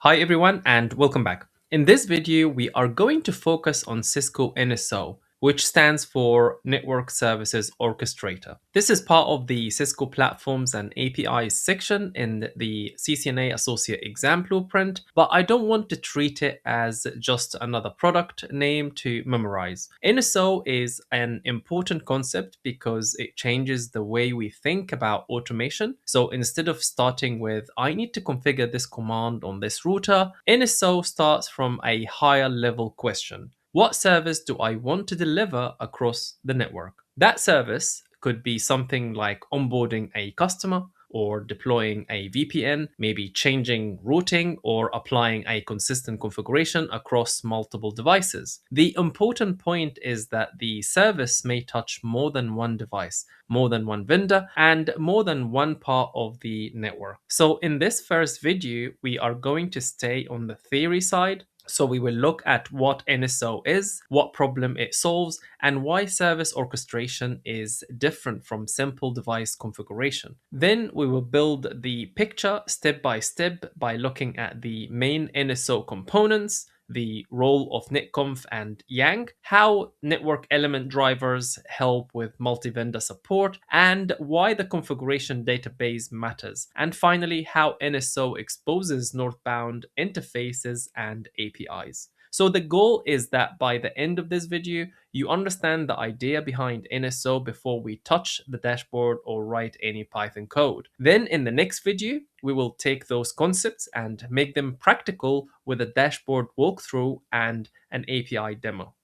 Hi everyone and welcome back. In this video, we are going to focus on Cisco NSO, which stands for Network Services Orchestrator. This is part of the Cisco Platforms and APIs section in the CCNA Associate exam blueprint, but I don't want to treat it as just another product name to memorize. NSO is an important concept because it changes the way we think about automation. So instead of starting with, I need to configure this command on this router, NSO starts from a higher level question. What service do I want to deliver across the network? That service could be something like onboarding a customer or deploying a VPN, maybe changing routing or applying a consistent configuration across multiple devices. The important point is that the service may touch more than one device, more than one vendor, and more than one part of the network. So in this first video, we are going to stay on the theory side. So we will look at what NSO is, what problem it solves, and why service orchestration is different from simple device configuration. Then we will build the picture step by step by looking at the main NSO components, the role of NEDCONF and YANG, how network element drivers help with multi-vendor support, and why the configuration database matters. And finally, how NSO exposes Northbound interfaces and APIs. So the goal is that by the end of this video, you understand the idea behind NSO before we touch the dashboard or write any Python code. Then in the next video, we will take those concepts and make them practical with a dashboard walkthrough and an API demo.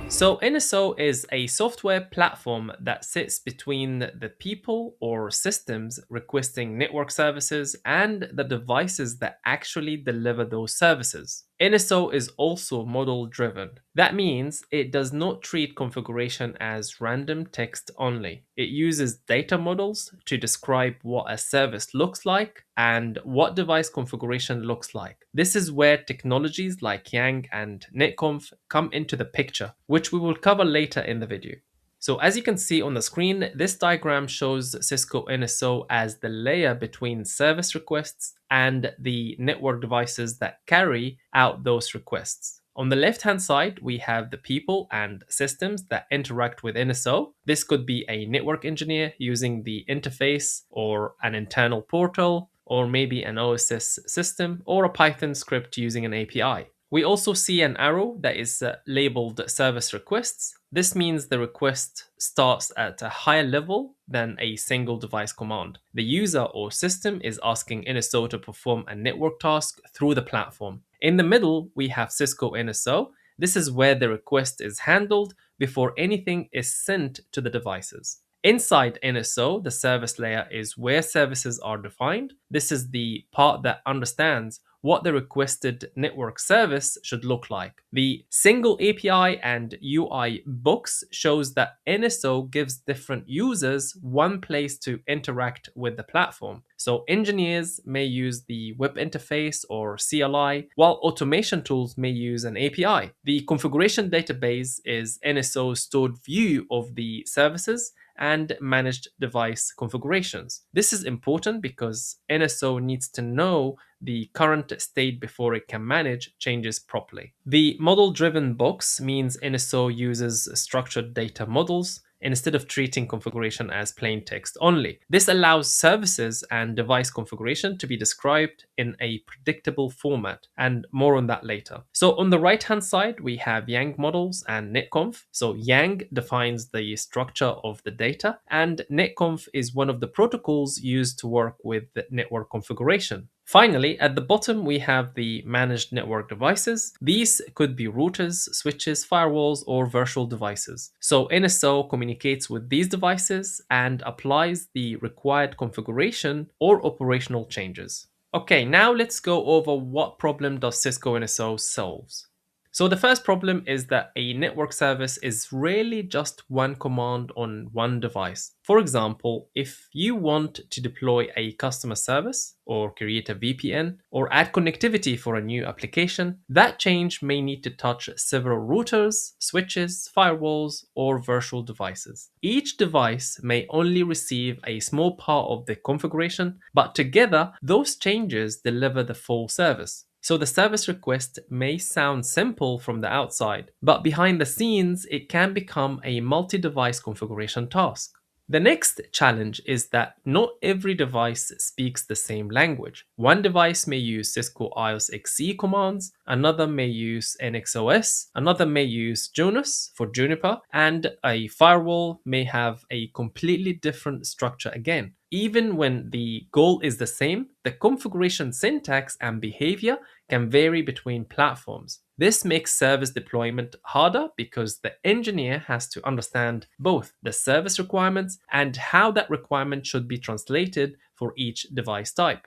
So NSO is a software platform that sits between the people or systems requesting network services and the devices that actually deliver those services. NSO is also model driven. That means it does not treat configuration as random text only. It uses data models to describe what a service looks like and what device configuration looks like. This is where technologies like YANG and NETCONF come into the picture, which we will cover later in the video. So as you can see on the screen, this diagram shows Cisco NSO as the layer between service requests and the network devices that carry out those requests. On the left-hand side, we have the people and systems that interact with NSO. This could be a network engineer using the interface or an internal portal, or maybe an OSS system or a Python script using an API. We also see an arrow that is labeled service requests. This means the request starts at a higher level than a single device command. The user or system is asking NSO to perform a network task through the platform. In the middle, we have Cisco NSO. This is where the request is handled before anything is sent to the devices. Inside NSO, the service layer is where services are defined. This is the part that understands what the requested network service should look like. The single API and UI box shows that NSO gives different users one place to interact with the platform. So engineers may use the web interface or CLI, while automation tools may use an API. The configuration database is NSO's stored view of the services and managed device configurations. This is important because NSO needs to know the current state before it can manage changes properly. The model-driven box means NSO uses structured data models instead of treating configuration as plain text only. This allows services and device configuration to be described in a predictable format, and more on that later. So on the right-hand side, we have YANG models and NETCONF. So YANG defines the structure of the data, and NETCONF is one of the protocols used to work with the network configuration. Finally, at the bottom, we have the managed network devices. These could be routers, switches, firewalls, or virtual devices. So NSO communicates with these devices and applies the required configuration or operational changes. Okay, now let's go over what problem does Cisco NSO solves. So the first problem is that a network service is rarely just one command on one device. For example, if you want to deploy a customer service or create a VPN or add connectivity for a new application, that change may need to touch several routers, switches, firewalls, or virtual devices. Each device may only receive a small part of the configuration, but together those changes deliver the full service. So the service request may sound simple from the outside, but behind the scenes, it can become a multi device configuration task. The next challenge is that not every device speaks the same language. One device may use Cisco IOS XE commands, another may use NXOS, another may use Junus for Juniper, and a firewall may have a completely different structure again. Even when the goal is the same, the configuration syntax and behavior can vary between platforms. This makes service deployment harder because the engineer has to understand both the service requirements and how that requirement should be translated for each device type.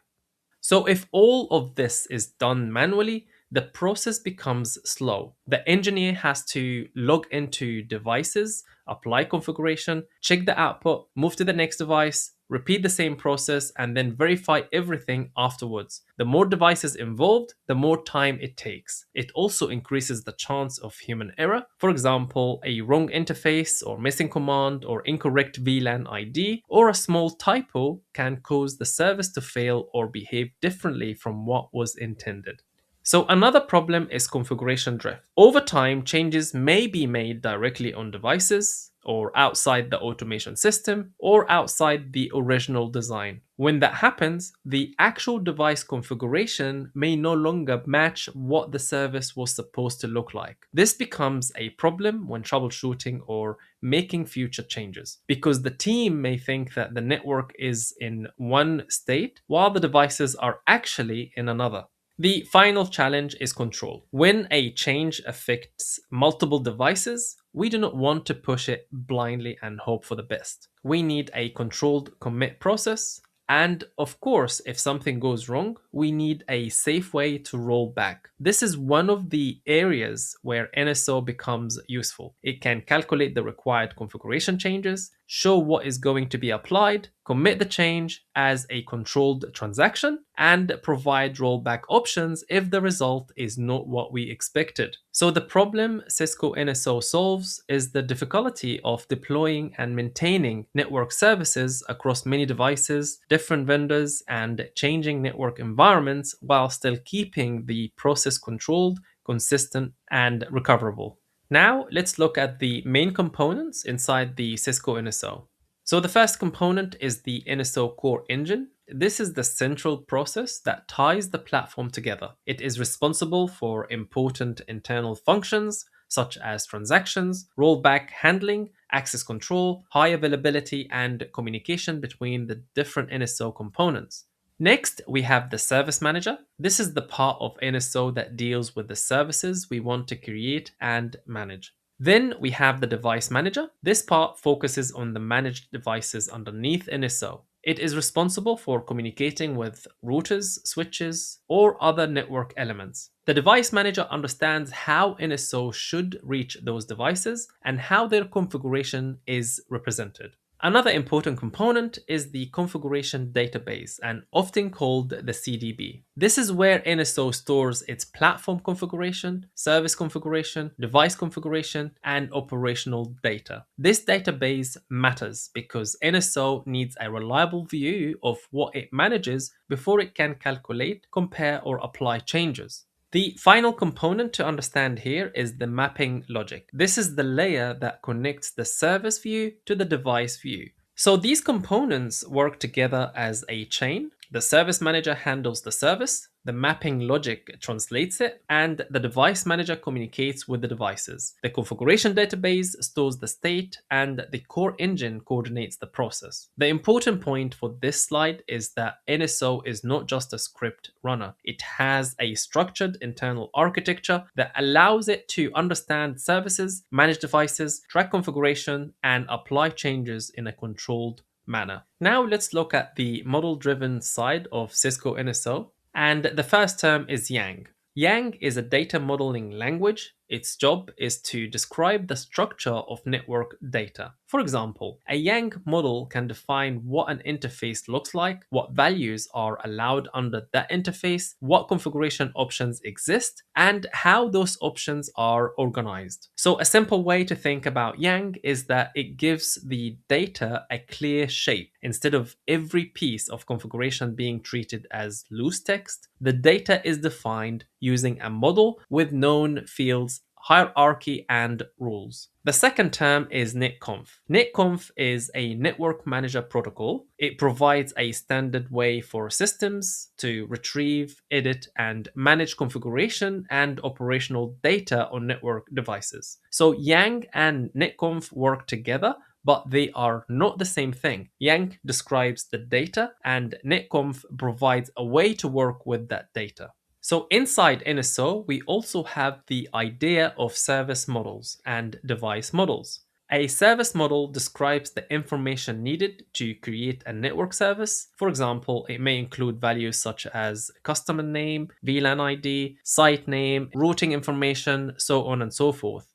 So, if all of this is done manually, the process becomes slow. The engineer has to log into devices, apply configuration, check the output, move to the next device, repeat the same process, and then verify everything afterwards. The more devices involved, the more time it takes. It also increases the chance of human error. For example, a wrong interface or missing command or incorrect VLAN ID or a small typo can cause the service to fail or behave differently from what was intended. So another problem is configuration drift. Over time, changes may be made directly on devices or outside the automation system or outside the original design. When that happens, the actual device configuration may no longer match what the service was supposed to look like. This becomes a problem when troubleshooting or making future changes because the team may think that the network is in one state while the devices are actually in another. The final challenge is control. When a change affects multiple devices, we do not want to push it blindly and hope for the best. We need a controlled commit process. And of course, if something goes wrong, we need a safe way to roll back. This is one of the areas where NSO becomes useful. It can calculate the required configuration changes, show what is going to be applied, commit the change as a controlled transaction, and provide rollback options if the result is not what we expected. So the problem Cisco NSO solves is the difficulty of deploying and maintaining network services across many devices, different vendors, and changing network environments while still keeping the process controlled, consistent, and recoverable. Now, let's look at the main components inside the Cisco NSO. So, the first component is the NSO core engine. This is the central process that ties the platform together. It is responsible for important internal functions such as transactions, rollback handling, access control, high availability, and communication between the different NSO components. Next, we have the service manager. This is the part of NSO that deals with the services we want to create and manage. Then we have the device manager. This part focuses on the managed devices underneath NSO. It is responsible for communicating with routers, switches, or other network elements. The device manager understands how NSO should reach those devices and how their configuration is represented. Another important component is the configuration database, and often called the CDB. This is where NSO stores its platform configuration, service configuration, device configuration, and operational data. This database matters because NSO needs a reliable view of what it manages before it can calculate, compare, or apply changes. The final component to understand here is the mapping logic. This is the layer that connects the service view to the device view. So these components work together as a chain. The service manager handles the service, the mapping logic translates it, and the device manager communicates with the devices. The configuration database stores the state, and the core engine coordinates the process. The important point for this slide is that NSO is not just a script runner. It has a structured internal architecture that allows it to understand services, manage devices, track configuration, and apply changes in a controlled manner. Now let's look at the model-driven side of Cisco NSO. And the first term is YANG. YANG is a data modeling language. Its job is to describe the structure of network data. For example, a YANG model can define what an interface looks like, what values are allowed under that interface, what configuration options exist, and how those options are organized. So a simple way to think about YANG is that it gives the data a clear shape. Instead of every piece of configuration being treated as loose text, the data is defined using a model with known fields, hierarchy, and rules. The second term is NEDCONF. NEDCONF is a network manager protocol. It provides a standard way for systems to retrieve, edit, and manage configuration and operational data on network devices. So YANG and NEDCONF work together, but they are not the same thing. YANG describes the data, and NEDCONF provides a way to work with that data. So inside NSO, we also have the idea of service models and device models. A service model describes the information needed to create a network service. For example, it may include values such as customer name, VLAN ID, site name, routing information, so on and so forth.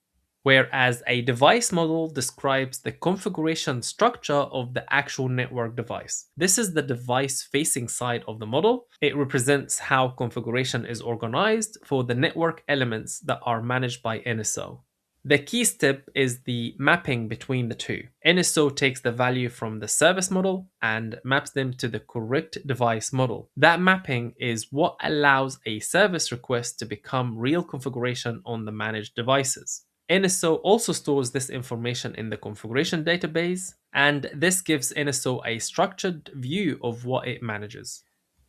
Whereas a device model describes the configuration structure of the actual network device. This is the device facing side of the model. It represents how configuration is organized for the network elements that are managed by NSO. The key step is the mapping between the two. NSO takes the value from the service model and maps them to the correct device model. That mapping is what allows a service request to become real configuration on the managed devices. NSO also stores this information in the configuration database, and this gives NSO a structured view of what it manages.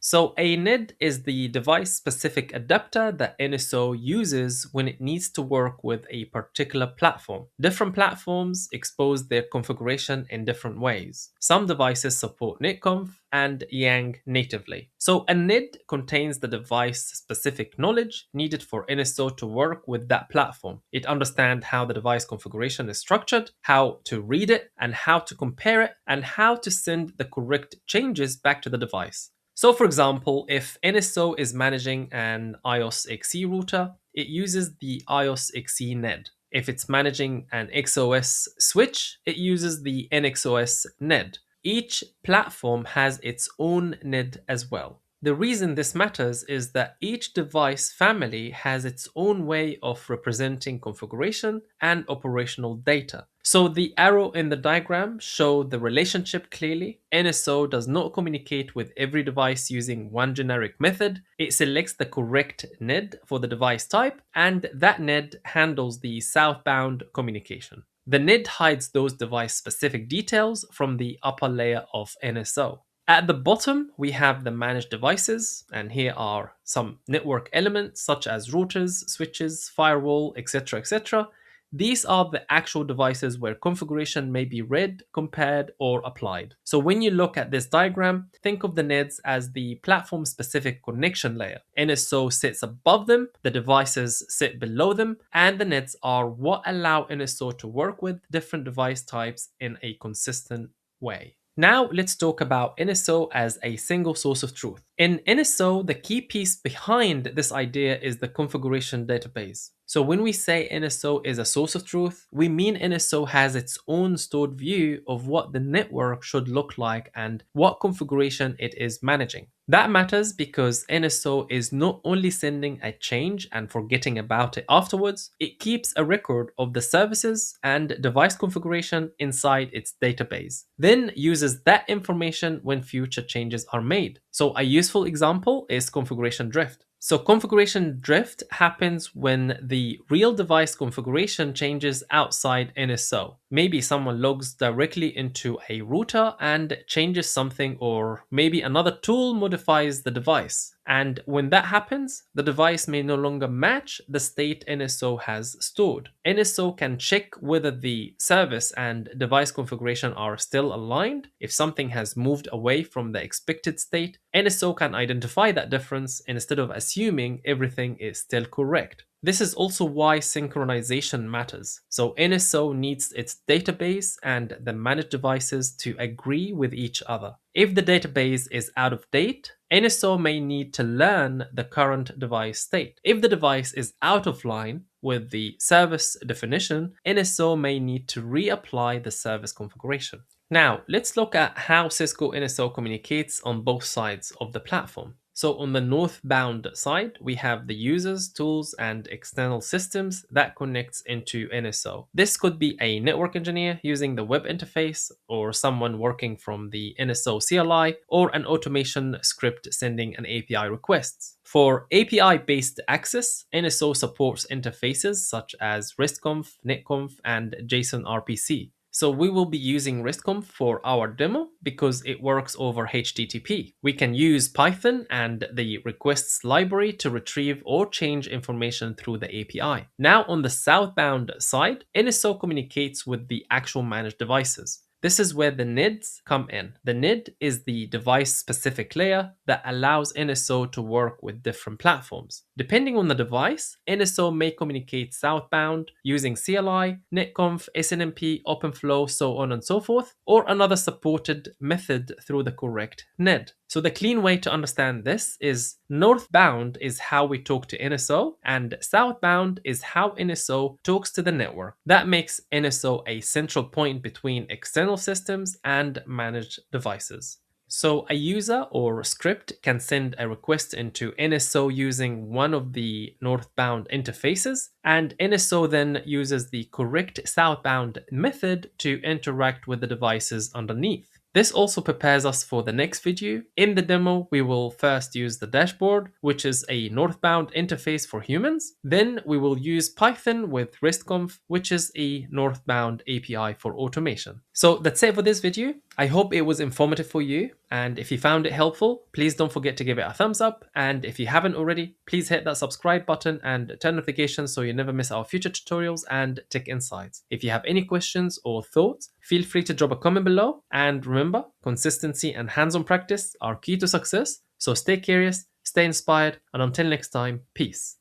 So a NED is the device-specific adapter that NSO uses when it needs to work with a particular platform. Different platforms expose their configuration in different ways. Some devices support NetConf and YANG natively. So a NED contains the device-specific knowledge needed for NSO to work with that platform. It understands how the device configuration is structured, how to read it, and how to compare it, and how to send the correct changes back to the device. So for example, if NSO is managing an iOS XE router, it uses the iOS XE NED. If it's managing an XOS switch, it uses the NXOS NED. Each platform has its own NED as well. The reason this matters is that each device family has its own way of representing configuration and operational data. So the arrow in the diagram show the relationship clearly. NSO does not communicate with every device using one generic method. It selects the correct NED for the device type, and that NED handles the southbound communication. The NED hides those device-specific details from the upper layer of NSO. At the bottom, we have the managed devices, and here are some network elements such as routers, switches, firewall, etc., etc. These are the actual devices where configuration may be read, compared, or applied. So when you look at this diagram, think of the NEDs as the platform-specific connection layer. NSO sits above them, the devices sit below them, and the NEDs are what allow NSO to work with different device types in a consistent way. Now let's talk about NSO as a single source of truth. In NSO, the key piece behind this idea is the configuration database. So when we say NSO is a source of truth, we mean NSO has its own stored view of what the network should look like and what configuration it is managing. That matters because NSO is not only sending a change and forgetting about it afterwards, it keeps a record of the services and device configuration inside its database, then uses that information when future changes are made. So a useful example is configuration drift. So configuration drift happens when the real device configuration changes outside NSO. Maybe someone logs directly into a router and changes something, or maybe another tool modifies the device. And when that happens, the device may no longer match the state NSO has stored. NSO can check whether the service and device configuration are still aligned. If something has moved away from the expected state, NSO can identify that difference instead of assuming everything is still correct. This is also why synchronization matters. So NSO needs its database and the managed devices to agree with each other. If the database is out of date, NSO may need to learn the current device state. If the device is out of line, with the service definition, NSO may need to reapply the service configuration. Now, let's look at how Cisco NSO communicates on both sides of the platform. So on the northbound side, we have the users, tools, and external systems that connects into NSO. This could be a network engineer using the web interface, or someone working from the NSO CLI, or an automation script sending an API requests. For API-based access, NSO supports interfaces such as RESTconf, NetConf, and JSON RPC. So we will be using RESTconf for our demo because it works over HTTP. We can use Python and the requests library to retrieve or change information through the API. Now on the southbound side, NSO communicates with the actual managed devices. This is where the NEDs come in. The NED is the device-specific layer that allows NSO to work with different platforms. Depending on the device, NSO may communicate southbound using CLI, NetConf, SNMP, OpenFlow, so on and so forth, or another supported method through the correct NED. So the clean way to understand this is northbound is how we talk to NSO, and southbound is how NSO talks to the network. That makes NSO a central point between external systems and managed devices. So a user or script can send a request into NSO using one of the northbound interfaces, and NSO then uses the correct southbound method to interact with the devices underneath. This also prepares us for the next video. In the demo, we will first use the dashboard, which is a northbound interface for humans. Then we will use Python with RESTconf, which is a northbound API for automation. So that's it for this video. I hope it was informative for you. And if you found it helpful, please don't forget to give it a thumbs up. And if you haven't already, please hit that subscribe button and turn notifications so you never miss our future tutorials and tech insights. If you have any questions or thoughts, feel free to drop a comment below. And remember, consistency and hands-on practice are key to success. So stay curious, stay inspired, and until next time, peace.